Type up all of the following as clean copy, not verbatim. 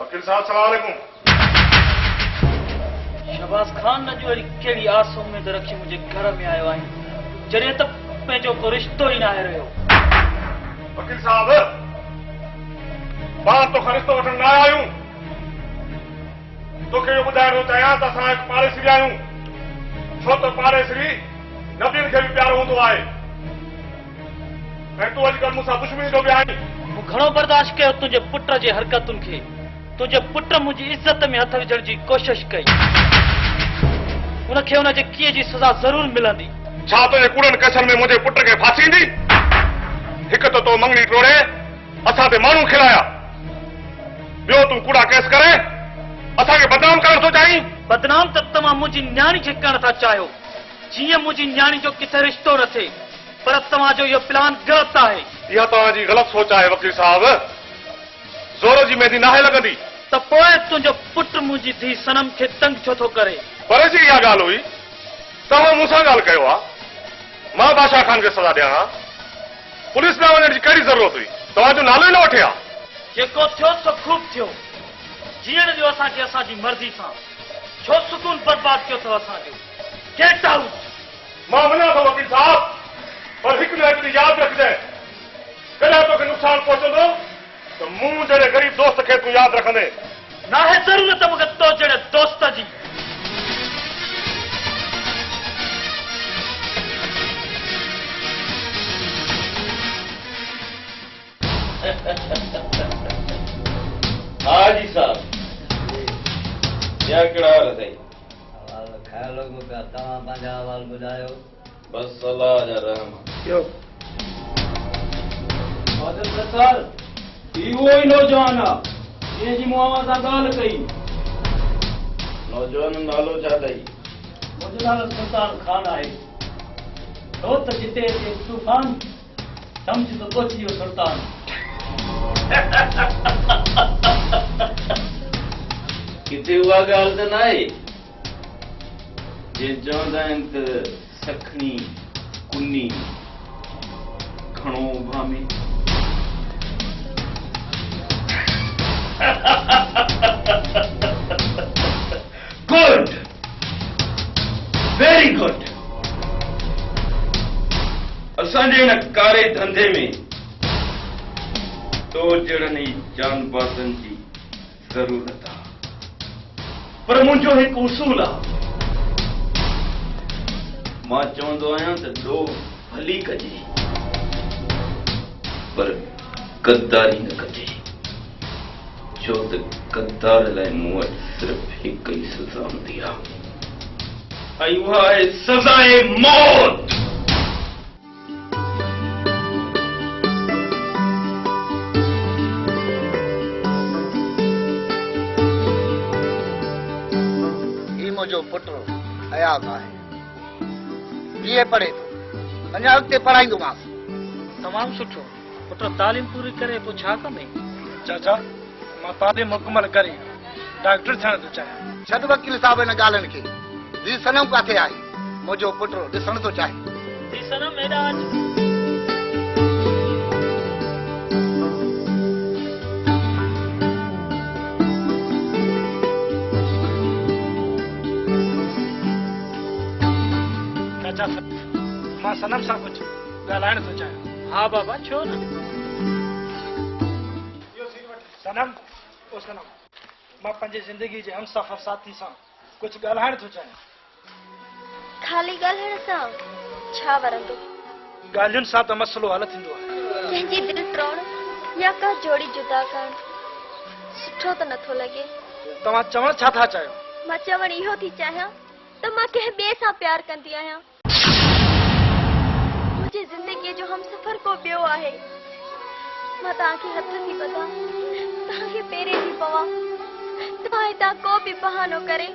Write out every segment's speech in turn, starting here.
वकील साहब सलाम अलैकुम। शहबाज खान न जो कहिड़ी आस उम्मीद रखी मुंहिंजे घर में आयो आहे जॾहिं त पंहिंजो को रिश्तो ई न आहे रहियो। वकील साहब मां तोखां रिश्तो वठण न आया आहियूं। तोखे इहो ॿुधाइणो चाहियां त असां हिकु पाड़ेसरी आहियूं, छो त पाड़ेसरी नबियुनि खे बि प्यारो हूंदो आहे ऐं तूं अॼुकल्ह मूंसां दुश्मनी जो बि आहीं। मूं घणो बर्दाश्त कयो तुंहिंजे पुट जे हरकतुनि खे। तुंहिंजे पुट मुंहिंजी इज़त में हथ विझण जी कोशिश कई, उनखे उनजे कीअं जी सज़ा ज़रूर मिलंदी। छा तुंहिंजे कूड़नि कैसनि में मुंहिंजे पुट खे फांसी ईंदी? हिकु त तो मंगणी टोड़े असां ते माण्हू खिलाया, ॿियो तूं कूड़ा केस करे असांखे बदनाम करण थो चाहीं। बदनाम त तव्हां मुंहिंजी न्याणी खे करण था चाहियो, जीअं मुंहिंजी न्याणी जो किथे रिश्तो न थिए, पर तव्हांजो इहो प्लान ग़लति आहे। इहा तव्हांजी ग़लति सोच आहे वकील साहब। ज़ोर जी मेहंदी नाहे लॻंदी। त पोइ तुंहिंजो पुटु मुंहिंजी धीउ सनम खे तंग छो थो करे? पर जी इहा ॻाल्हि हुई, तव्हां मूंसां ॻाल्हि कयो आहे, मां बादशाह खान खे सज़ा ॾियां हा। पुलिस में वञण जी कहिड़ी ज़रूरत हुई? तव्हांजो नालो ई न वठे हा। जेको थियो सो खूब थियो, जीअण ॾियो असांखे असांजी मर्ज़ी सां। छो सुकून बर्बाद कयो अथव असांजो? Get out. मां मञा थो वकील साहब, पर हिकु न हिकु यादि रखजांइ, कॾहिं तोखे नुक़सानु पहुचंदो त मूं जहिड़े ग़रीब दोस्त खे तूं यादि रखंदे। नाहे ज़रूरत मूंखे तो जहिड़े दोस्त जी। हाँ जी साहब, क्या कहिड़ा हाल अथई? ख्याल तव्हां पंहिंजा अहवाल ॿुधायो। बस अल्लाह जा रहम। आदिल प्रसाद इहो ई नौजवान आहे जंहिंजी मूं अव्हां सां ॻाल्हि कई। नौजवान नालो छा अथई? मुंहिंजो नालो सुल्तान खान आहे। छो त जिते अचे तूफ़ान सम्झ त पहुची वियो सुल्तान। किथे उहा ॻाल्हि त न आहे जे चवंदा आहिनि त सखणी कुनी खणो उभा में। Good, very good. असांजे हिन कारे धंधे में तो जहिड़नि ई जानबाज़नि जी ज़रूरत आहे, पर मुंहिंजो हिकु उसूल आहे। मां चवंदो आहियां त ॾो भली कजे, पर गद्दारी न कजे, छो त गद्दार लाइ मूं वटि सिर्फ़ हिकु ई सज़ा हूंदी आहे, ऐं उहा आहे सज़ाए मौत। मुंहिंजो पुटु अयाज़ आहे, बीए पढ़े थो, अञा अॻिते पढ़ाईंदोमांसि। तमामु सुठो। पुट तालीम पूरी करे पोइ छा कंदे? चाचा मां तालीम मुकमल करे डॉक्टर थियण थो चाहियां। छॾ वकील साहिब हिन ॻाल्हियुनि खे। धीउ सनम किथे आहे? मुंहिंजो पुटु ॾिसण थो चाहे। जी सनम हेॾा अच। चाचा मां सनम सां कुझु ॻाल्हाइण थो चाहियां। हा बाबा, छो न? सनम ओ सनम, मां पंहिंजी ज़िंदगी जे हमसफ़र साथी सां कुझु ॻाल्हाइण थो चाहियां। खाली ॻाल्हाइण सां छा वरंदो? ॻाल्हियुनि सां त मसइलो हल थींदो आहे। कंहिंजी दिलि टोड़ण या का जोड़ी जुदा करण सुठो त नथो लॻे। तव्हां चवण छा था चाहियो? मां चवण इहो थी चाहियां त मां कंहिं ॿिए सां प्यार कंदी आहियां। मुंहिंजी ज़िंदगीअ जो हमसफ़र को ॿियो आहे। मां तव्हांखे हथ थी ॿधां, तव्हांखे पेरे थी पवां, तव्हां हितां को बि बहानो करे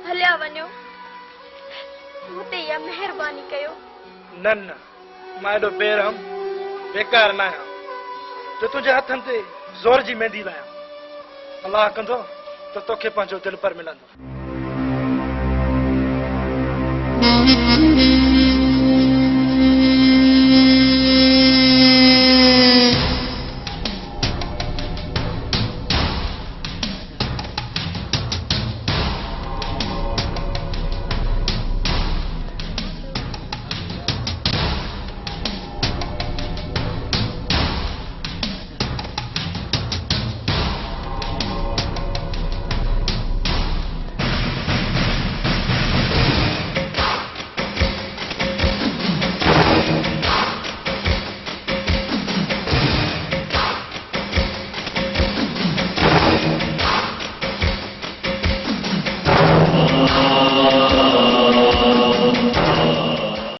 हलिया वञो। मूं ते इहा महिरबानी कयो। न न, मां एॾो बेरहम बेकार न आहियां जो तुंहिंजे हथनि ते ज़ोर जी मेहंदी लाहियां। अलाह कंदो त तोखे पंहिंजो दिलि पर मिलंदो।